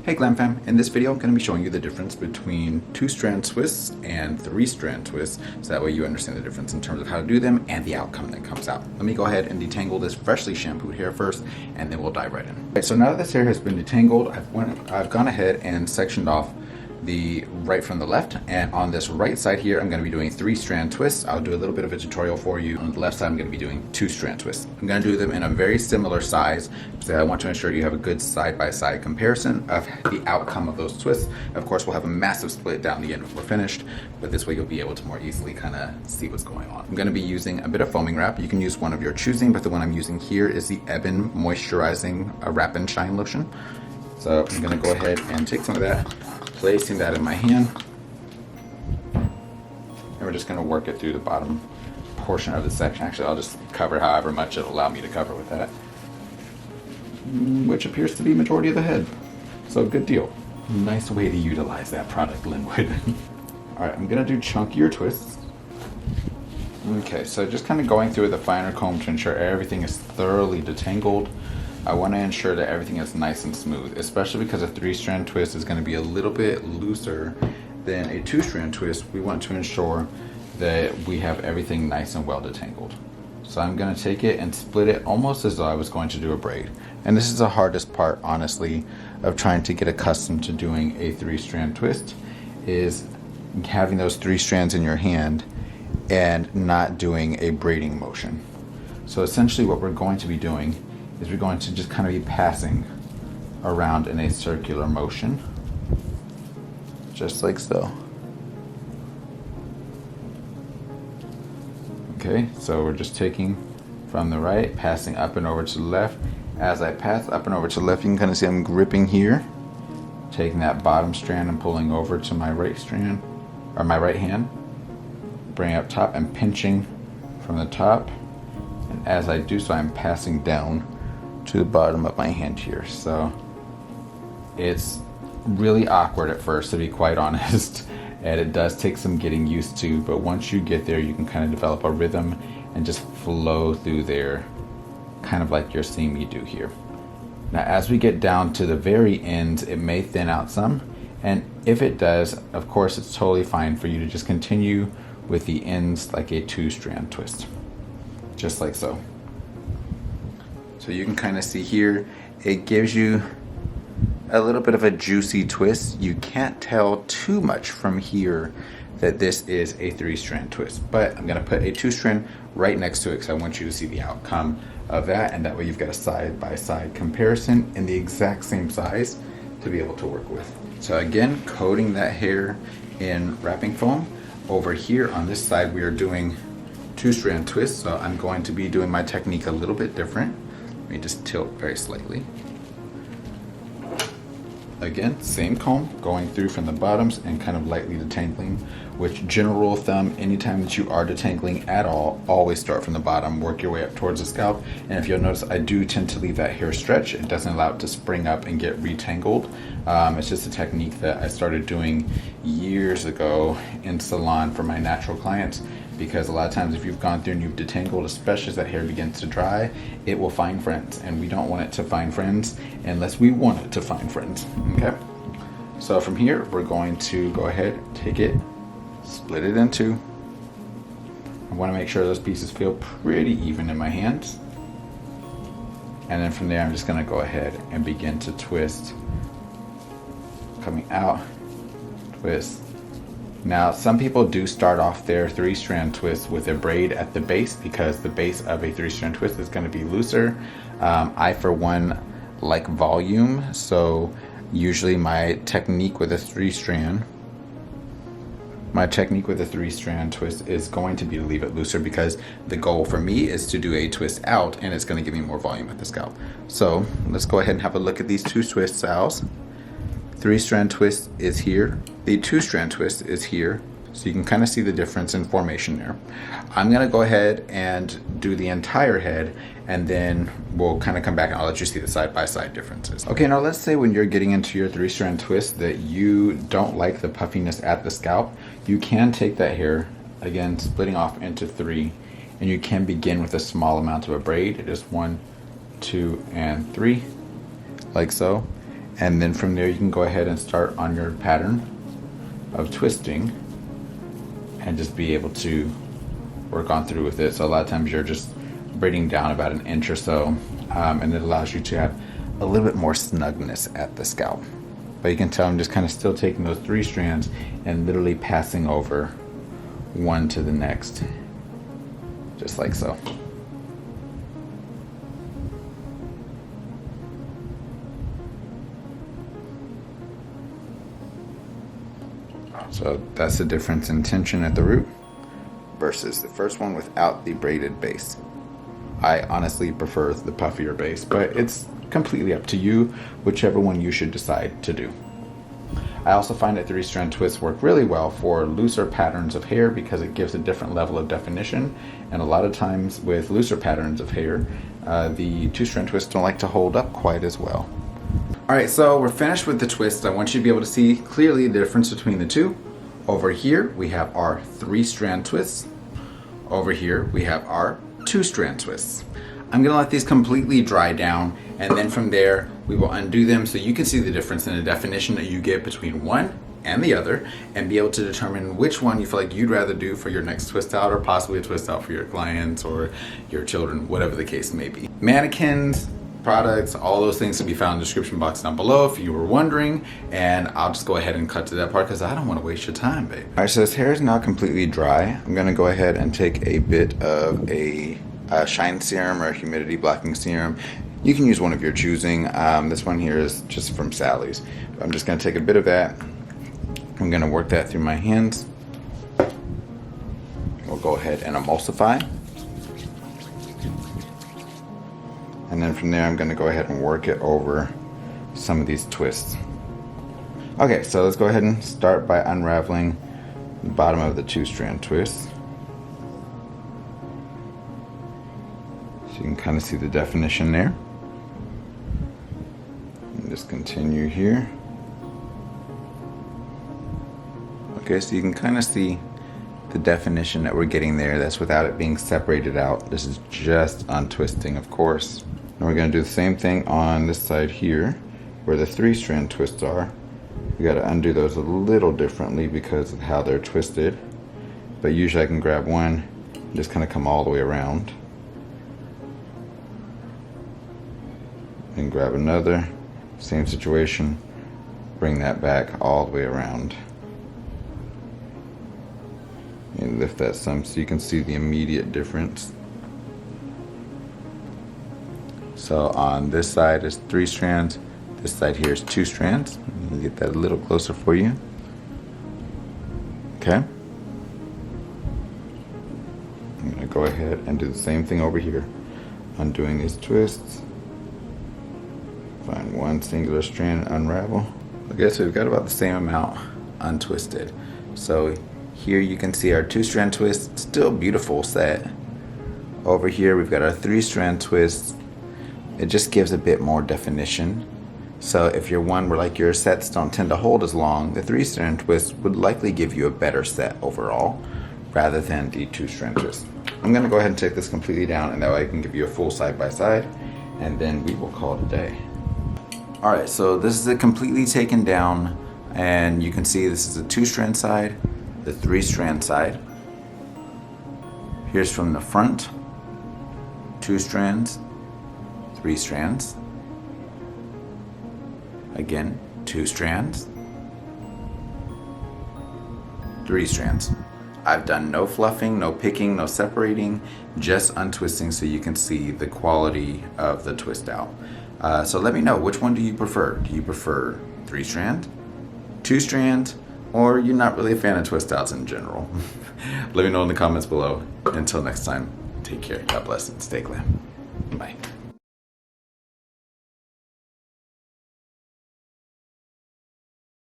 Hey Glamfam, in this video I'm going to be showing you the difference between two-strand twists and three-strand twists, so that way you understand the difference in terms of how to do them and the outcome that comes out. Let me go ahead and detangle this freshly shampooed hair first, and then we'll dive right in. Okay, so now that this hair has been detangled, I've gone ahead and sectioned off the right from the left, and on this right side here I'm going to be doing three-strand twists. I'll do a little bit of a tutorial for you. On the left side I'm going to be doing two-strand twists. I'm going to do them in a very similar size because I want to ensure you have a good side-by-side comparison of the outcome of those twists. Of course we'll have a massive split down the end when we're finished, but this way you'll be able to more easily kind of see what's going on. I'm going to be using a bit of foaming wrap. You can use one of your choosing, but the one I'm using here is the Ebin Moisturizing Wrap and Shine Lotion. So I'm going to go ahead and take some of that, placing that in my hand, and we're just going to work it through the bottom portion of the section. Actually, I'll just cover however much it'll allow me to cover with that, which appears to be majority of the head. So good deal. Nice way to utilize that product, Linwood. Alright, I'm going to do chunkier twists. Okay, so just kind of going through with a finer comb to ensure everything is thoroughly detangled. I want to ensure that everything is nice and smooth, especially because a three-strand twist is going to be a little bit looser than a two-strand twist. We want to ensure that we have everything nice and well detangled. So I'm going to take it and split it almost as though I was going to do a braid. And this is the hardest part, honestly, of trying to get accustomed to doing a three-strand twist, is having those three strands in your hand and not doing a braiding motion. So essentially what we're going to be doing is we're going to just kind of be passing around in a circular motion, just like so. Okay, so we're just taking from the right, passing up and over to the left. As I pass up and over to the left, you can kind of see I'm gripping here, taking that bottom strand and pulling over to my right strand, or my right hand, bring it up top and pinching from the top. And as I do so, I'm passing down to the bottom of my hand here. So it's really awkward at first, to be quite honest, and it does take some getting used to, but once you get there you can kind of develop a rhythm and just flow through there, kind of like you're seeing me do here. Now as we get down to the very ends, it may thin out some, and if it does, of course it's totally fine for you to just continue with the ends like a two-strand twist, just like so. So you can kind of see here, it gives you a little bit of a juicy twist. You can't tell too much from here that this is a three-strand twist, but I'm gonna put a two-strand right next to it because I want you to see the outcome of that, and that way you've got a side-by-side comparison in the exact same size to be able to work with. So again, coating that hair in wrapping foam. Over here on this side we are doing two-strand twists, so I'm going to be doing my technique a little bit different. Let me just tilt very slightly. Again, same comb going through from the bottoms and kind of lightly detangling, which general rule of thumb, anytime that you are detangling at all, always start from the bottom, work your way up towards the scalp. And if you'll notice, I do tend to leave that hair stretch. It doesn't allow it to spring up and get retangled. It's just a technique that I started doing years ago in salon for my natural clients, because a lot of times if you've gone through and you've detangled, especially as that hair begins to dry, it will find friends, and we don't want it to find friends unless we want it to find friends. Okay, so from here we're going to go ahead, take it, split it in two. I want to make sure those pieces feel pretty even in my hands, and then from there I'm just going to go ahead and begin to twist, coming out, twist. Now some people do start off their three-strand twist with a braid at the base because the base of a three-strand twist is going to be looser. I for one like volume, so usually my technique with a three-strand twist is going to be to leave it looser, because the goal for me is to do a twist out and it's going to give me more volume at the scalp. So let's go ahead and have a look at these two twist styles. Three-strand twist is here, the two-strand twist is here, so you can kind of see the difference in formation there. I'm going to go ahead and do the entire head, and then we'll kind of come back and I'll let you see the side-by-side differences. Okay, now let's say when you're getting into your three-strand twist that you don't like the puffiness at the scalp. You can take that hair, again splitting off into three, and you can begin with a small amount of a braid, just 1, 2, and 3, like so. And then from there you can go ahead and start on your pattern of twisting and just be able to work on through with it. So a lot of times you're just braiding down about an inch or so, and it allows you to have a little bit more snugness at the scalp. But you can tell I'm just kind of still taking those 3 strands and literally passing over one to the next, just like so. So that's the difference in tension at the root versus the first one without the braided base. I honestly prefer the puffier base, but it's completely up to you, whichever one you should decide to do. I also find that 3-strand twists work really well for looser patterns of hair because it gives a different level of definition, and a lot of times with looser patterns of hair, the 2-strand twists don't like to hold up quite as well. Alright, so we're finished with the twist. I want you to be able to see clearly the difference between the two. Over here we have our 3-strand twists. Over here we have our 2-strand twists. I'm going to let these completely dry down, and then from there we will undo them so you can see the difference in the definition that you get between one and the other, and be able to determine which one you feel like you'd rather do for your next twist out, or possibly a twist out for your clients or your children, whatever the case may be. Mannequins, products, all those things can be found in the description box down below if you were wondering, and I'll just go ahead and cut to that part because I don't want to waste your time, babe. Alright, so this hair is now completely dry. I'm going to go ahead and take a bit of a shine serum or humidity blocking serum. You can use one of your choosing. This one here is just from Sally's. I'm just going to take a bit of that. I'm going to work that through my hands. We'll go ahead and emulsify. And then from there I'm going to go ahead and work it over some of these twists. Okay, so let's go ahead and start by unraveling the bottom of the 2-strand twist. So you can kind of see the definition there. And just continue here. Okay, so you can kind of see the definition that we're getting there. That's without it being separated out. This is just untwisting, of course. And we're going to do the same thing on this side here, where the 3-strand twists are. We got to undo those a little differently because of how they're twisted. But usually I can grab one and just kind of come all the way around. And grab another, same situation, bring that back all the way around. And lift that some so you can see the immediate difference. So on this side is 3 strands, this side here is 2 strands. Let me get that a little closer for you. Okay. I'm going to go ahead and do the same thing over here. Undoing these twists. Find one singular strand and unravel. Okay, so we've got about the same amount untwisted. So here you can see our 2-strand twist, still beautiful set. Over here we've got our 3-strand twist. It just gives a bit more definition. So if you're one where like your sets don't tend to hold as long, the 3-strand twist would likely give you a better set overall rather than the 2-strand twist. I'm going to go ahead and take this completely down, and that way I can give you a full side-by-side, and then we will call it a day. Alright, so this is it completely taken down, and you can see this is a 2-strand side, the 3-strand side. Here's from the front, 2 strands, 3 strands. Again, 2 strands, 3 strands. I've done no fluffing, no picking, no separating, just untwisting so you can see the quality of the twist out. So let me know, which one do you prefer? Do you prefer 3-strand, 2-strand, or you're not really a fan of twist outs in general? Let me know in the comments below. Until next time, take care, God bless, and stay glam. Bye.